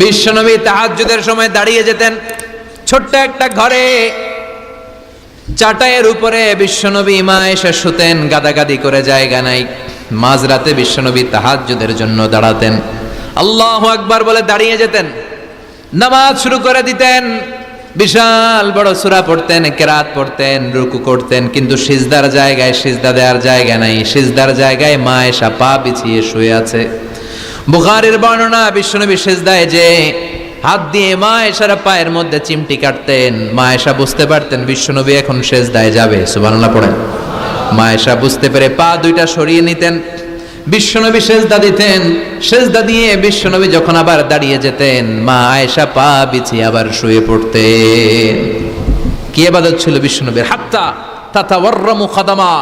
বিশ্বনবী তাহাজ্জুদের সময় দাঁড়িয়ে যেতেন। ছোট্ট একটা ঘরে চাটাইয়ের উপরে বিশ্বনবী মা এসে শুতেন, গাদাগাদি করে জায়গা নাই। মাঝরাতে বিশ্বনবী তাহাজ্জুদের জন্য দাঁড়াতেন, আল্লাহু আকবার বলে দাঁড়িয়ে যেতেন, নামাজ শুরু করে দিতেন। বিশাল বড় সূরা পড়তেন, কেরাত পড়তেন, রুকু করতেন, কিন্তু সিজদার জায়গায় সিজদা দেওয়ার জায়গা নাই। সিজদার জায়গায় মা এসা পা বিছিয়ে শুয়ে আছে। বুখারীর বর্ণনা, বিশ্বনবী সিজদায় যে হাত দিয়ে মা এসার পায়ের মধ্যে চিমটি কাটতেন, মা এসা বুঝতে পারতেন বিশ্বনবী এখন সিজদায় যাবে। সুবহানাল্লাহ পড়েন। মা এসা বুঝতে পেরে পা দুইটা সরিয়ে নিতেন, বিশ্বনবী সিজদা দিতেন। সিজদা দিয়ে বিশ্বনবী যখন আবার দাঁড়িয়ে যেতেন, মা আয়েশা পা বিছিয়ে আবার শুয়ে পড়তেন। কি ইবাদত ছিল বিশ্বনবীর! হাত্তা তাতাওয়াররামু খাদামা।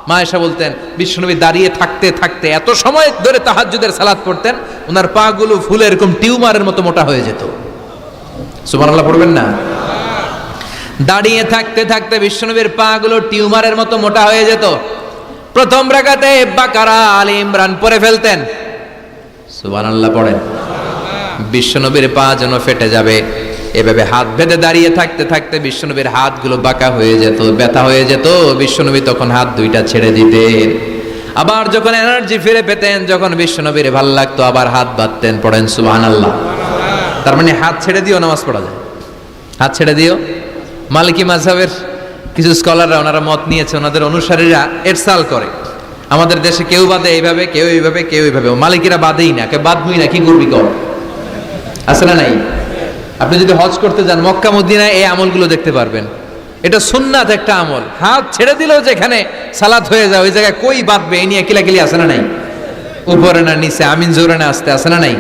মা আয়েশা বলতেন বিশ্বনবী দাঁড়িয়ে থাকতে থাকতে এত সময় ধরে তাহাজ্জুদের সালাত পড়তেন, ওনার পা গুলো ফুলে এরকম টিউমারের মতো মোটা হয়ে যেত। সুবহানাল্লাহ পড়বেন না? দাঁড়িয়ে থাকতে থাকতে বিশ্বনবীর পা গুলো টিউমারের মতো মোটা হয়ে যেত। প্রথম রাকাতে বাকারা, আলে ইমরান পড়ে ফেলতেন। সুবহানাল্লাহ পড়েন। বিশ্বনবীর পা যেন ফেটে যাবে, এভাবে হাত বেঁধে দাঁড়িয়ে থাকতে থাকতে বিশ্বনবীর হাতগুলো বাঁকা হয়ে যেত, ব্যথা হয়ে যেত। বিশ্বনবী তখন হাত দুইটা ছেড়ে দিতেন। আবার যখন এনার্জি ফিরে পেতেন, যখন বিশ্বনবীর ভাল লাগতো, আবার হাত বাঁধতেন। পড়েন সুবহানাল্লাহ। তার মানে হাত ছেড়ে দিও নামাজ পড়া যায়। হাত ছেড়ে দিও। মালিকি মাযহাবের কিছু স্কলাররা ওনারা মত নিয়েছে, ওনাদের অনুসারীরা এরসাল করে। আমাদের দেশে কেউ বাদে এইভাবে, কেউ এইভাবে, কেউ এইভাবে। মালিকিরা বাদেই না, কেউ বাদবই না, কি করবি কর। আছে না নাই? আপনি যদি হজ করতে যান মক্কা মদিনায়, এই আমলগুলো দেখতে পারবেন। এটা সুন্নাত একটা আমল। হাত ছেড়ে দিলেও যেখানে সালাত হয়ে যায় ওই জায়গায় কই বাঁধবে, এই নিয়ে কিলাকিলি আছে না নাই? উপরে না নিচে, আমিন জোরে না আসতে, আছে না নাই?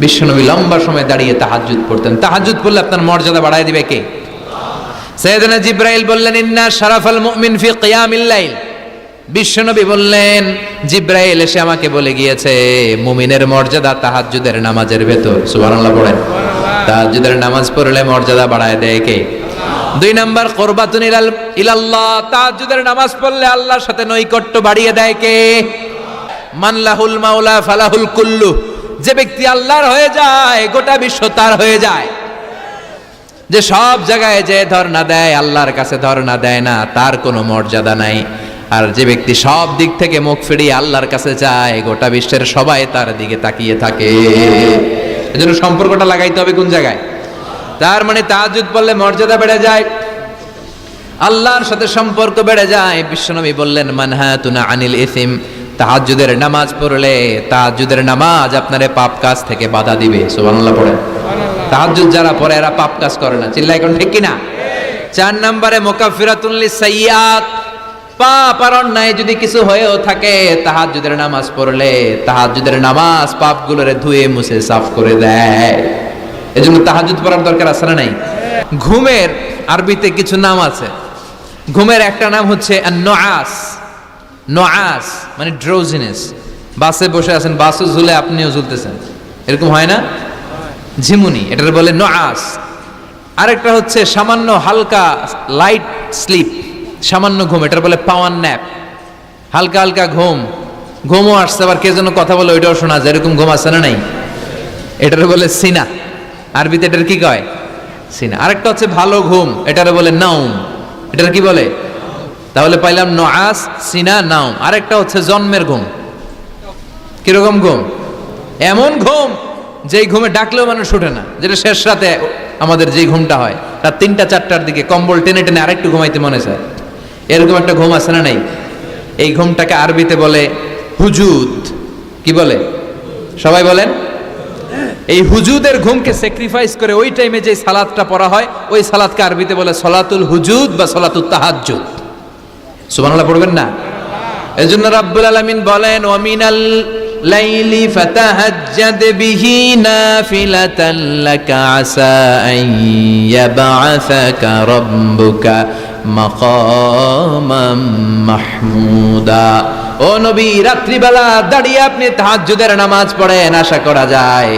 বিশ্বনবী লম্বা সময় দাঁড়িয়ে তাহাজ্জুদ পড়তেন। তাহাজ্জুদ পড়লে আপনার মর্যাদা বাড়ায় দিবে কে? সাইয়েদনা জিবরাইল বললেন, ইন্না শারাফাল মুমিন ফি কিয়ামিল লাইল। বিশ্বনবী বললেন, জিবরাইল এসে আমাকে বলে গিয়েছে মুমিনের মর্যাদা তাহাজ্জুদের নামাজের ভেতর। সুবহানাল্লাহ পড়েন। তাহাজ্জুদের নামাজ পড়লে মর্যাদা বাড়ায় দেয় কে? 2 নাম্বার, কুরবাতুন ইলাল্লাহ। তাহাজ্জুদের নামাজ পড়লে আল্লাহর সাথে নৈকট্য বাড়িয়ে দেয় কে? মান লাহুল মাওলা ফালাহুল কুল্লু। যে ব্যক্তি আল্লাহর হয়ে যায়, গোটা বিশ্ব তার হয়ে যায়। যে সব জায়গায় যে ধর্ণা দেয়, আল্লাহর কাছে ধর্ণা দেয় না, তার কোনো মর্যাদা নাই। আর যে ব্যক্তি সব দিক থেকে মুখ ফিরিয়ে আল্লাহর কাছে যায়, গোটা বিশ্বের সবাই তার দিকে তাকিয়ে থাকে। এজন্য সম্পর্কটা লাগাইতে হবে কোন জায়গায়? তার মানে তাহাজ্জুদ পড়লে মর্যাদা বেড়ে যায়, আল্লাহর সাথে সম্পর্ক বেড়ে যায়। বিশ্বনবী বললেন, মানহাতুনা আনিল ইসিম। তাহাজ্জুদের নামাজ পড়লে, তাহাজ্জুদের নামাজ আপনারে পাপ কাজ থেকে বাধা দিবে। সুবহানাল্লাহ পড়েন। তাহাজ্জুদ যারা পড়ে এরা পাপ কাজ করে না। চিল্লায় কোন ঠিক কিনা? 4 নম্বরে মুকাফফিরাতুন লিসাইয়্যাত। পাপ আর অন্যায় যদি কিছু হয়েও থাকে, তাহাজ্জুদের নামাজ পড়লে তাহাজ্জুদের নামাজ পাপগুলোরে ধুয়ে মুছে সাফ করে দেয়। এজন্য তাহাজ্জুদ পড়ার দরকার আছে না নাই? ঘুমের আরবিতে কিছু নাম আছে। ঘুমের একটা নাম হচ্ছে আন-নুআস। নুআস মানে ড্রোজিনেস। বাসে বসে আছেন, বাসও ঝুলে আপনিও ঝুলতেছেন, এরকম হয় না? ঝিমুনি, এটার বলে নুআস। আরেকটা হচ্ছে সামান্য হালকা লাইট স্লিপ, সামান্য ঘুম, এটার বলে পাওয়ার ন্যাপ। হালকা হালকা ঘুম, ঘুমও আসছে, আবার কে যেন কথা বলে ওইটাও শোনা যায়, এরকম ঘুম আছে না নাই? এটার বলে সিনা। আরবিতে এটার কি কয়? সিনা। আরেকটা হচ্ছে ভালো ঘুম, এটার বলে নাউম। এটার কি বলে? তাহলে পাইলাম নুআস, সিনা, নাউম। আরেকটা হচ্ছে জন্মের ঘুম। কিরকম ঘুম? এমন ঘুম যেই ঘুমে ডাকলেও মানুষ ওঠে না, যেটা শেষ রাতে আমাদের যেই ঘুমটা হয়, রাত 3টা-4টার দিকে কম্বল টেনে টেনে আরেকটু ঘুমাইতে মনে চায়, এরকম একটা ঘুম আছে না নাই? এই ঘুমটাকে আরবিতে বলে হুজুদ। কি বলে? সবাই বলেন। এই হুজুদের ঘুমকে স্যাক্রিফাইস করে ওই টাইমে যে সালাতটা পড়া হয়, ওই সালাতকে আরবিতে বলে সলাতুল হুজুদ বা সলাতুত তাহাজ্জুদ। সুবহানাল্লাহ পড়বেন না? এজন্য রাব্বুল আলামিন বলেন, ওয়া মিনাল লাইলি ফাতাহাজ্জাদ বিহি নাফিলাতান লাকা আসা আন ইয়াবআসাকা রাব্বুকা মাকামাম মাহমুদা। ও নবী, রাত্রিবেলা দাঁড়িয়ে আপনি তাহাজ্জুদের নামাজ পড়েন, আশা করা যায়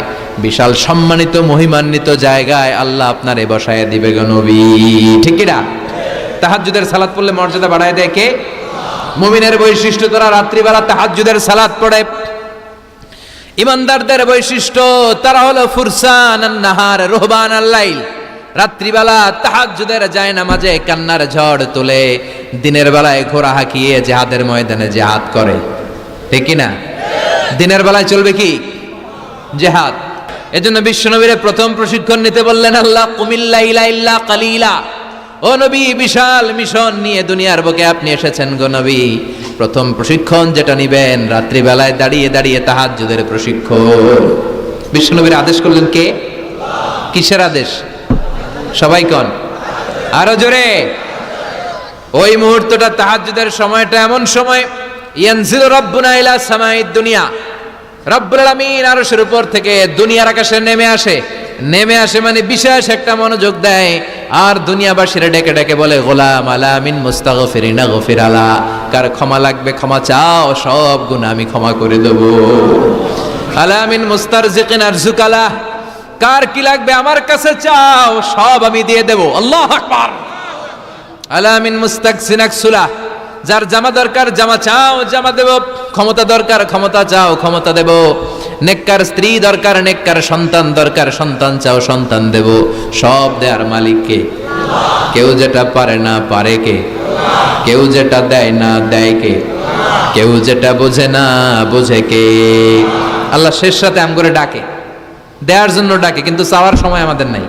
বিশাল সম্মানিত মহিমান্বিত জায়গায় আল্লাহ আপনারে বসায় দিবে গো নবী। ঠিক কি না? তাহাজ্জুদের সালাত পড়লে মর্যাদা বাড়ায় দেয় কে? মুমিনের বৈশিষ্ট্য, তারা রাত্রিবেলা তাহাজ্জুদের সালাত পড়ে। ইমানদারদের বৈশিষ্ট্য তারা হলো ফুরসান আন-নাহার রুহবান আল-লাইল। রাত্রিবেলা তাহাজ্জুদের যায় নামাজে কান্নার ঝড় তোলে, দিনের বেলায় ঘোড়া হাঁকিয়ে জিহাদের ময়দানে জিহাদ করে। ঠিক কি না? দিনের বেলায় চলবে কি? জিহাদ। এজন্য বিশ্বনবীর প্রথম প্রশিক্ষণ নিতে বললেন আল্লাহ, কুমিল লাইলা ইল্লা কালিলা। ও নবী, বিশাল মিশন নিয়ে দুনিয়ার বুকে আপনি এসেছেন গো নবী। প্রথম প্রশিক্ষণ যেটা নিবেন, রাত্রিবেলায় দাঁড়িয়ে দাঁড়িয়ে তাহাজ্জুদের প্রশিক্ষণ। বিশ্বনবীর আদেশ করলেন কে? কিসের আদেশ? সবাই কোন? আরো জোরে। ওই মুহূর্তটা তাহাজ্জুদের সময়টা এমন সময়, ইয়ানজিলু রাব্বুনা ইলা সামাইদ দুনিয়া, রব্বুল আলামিন আরশের উপর থেকে দুনিয়ার আকাশে নেমে আসে মানে বিশেষ একটা মনোযোগ দেয়, আর দুনিয়াবাসীরা ডেকে ডেকে বলে, গোলাম আলা মিন মুস্তাগফিরিনা গফির আলা, কার ক্ষমা লাগবে ক্ষমা চাও, সব গুনাহ আমি ক্ষমা করে দেব। আলা মিন মুস্তারজিকিন আরজুকালা, কার কি লাগবে আমার কাছে চাও, সব আমি দিয়ে দেব। আল্লাহু আকবার। আলা মিন মুস্তাকসিন আকসুলা, যার জামা দরকার জামা চাও, জামা দেব। ক্ষমতা দরকার ক্ষমতা চাও, ক্ষমতা দেব। নেককার স্ত্রী দরকার, নেককার সন্তান দরকার, সন্তান চাও, সন্তান দেব। সব দেয়ার মালিক কে? কেউ যেটা পারে না পারে কে? কেউ যেটা দেয় না দেয় কে? কেউ যেটা বোঝে না বোঝে কে? আল্লাহ শেষ রাতে আম করে ডাকে, দেওয়ার জন্য ডাকে, কিন্তু চাওয়ার সময় আমাদের নাই।